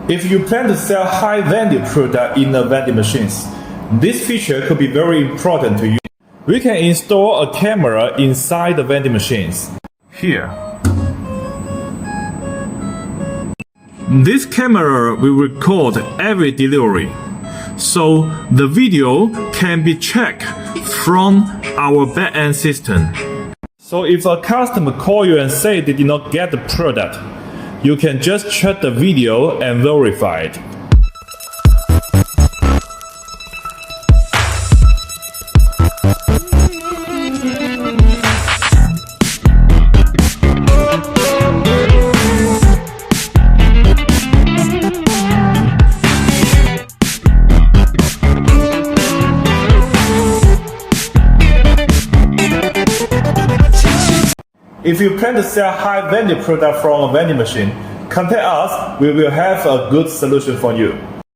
If you plan to sell high value product in the vending machines, this feature could be very important to you. We can install a camera inside the vending machines. Here. This camera will record every delivery, so the video can be checked from our back-end system. So if a customer calls you and say they did not get the product, you can just check the video and verify it. If you plan to sell high value product from a vending machine, contact us. We will have a good solution for you.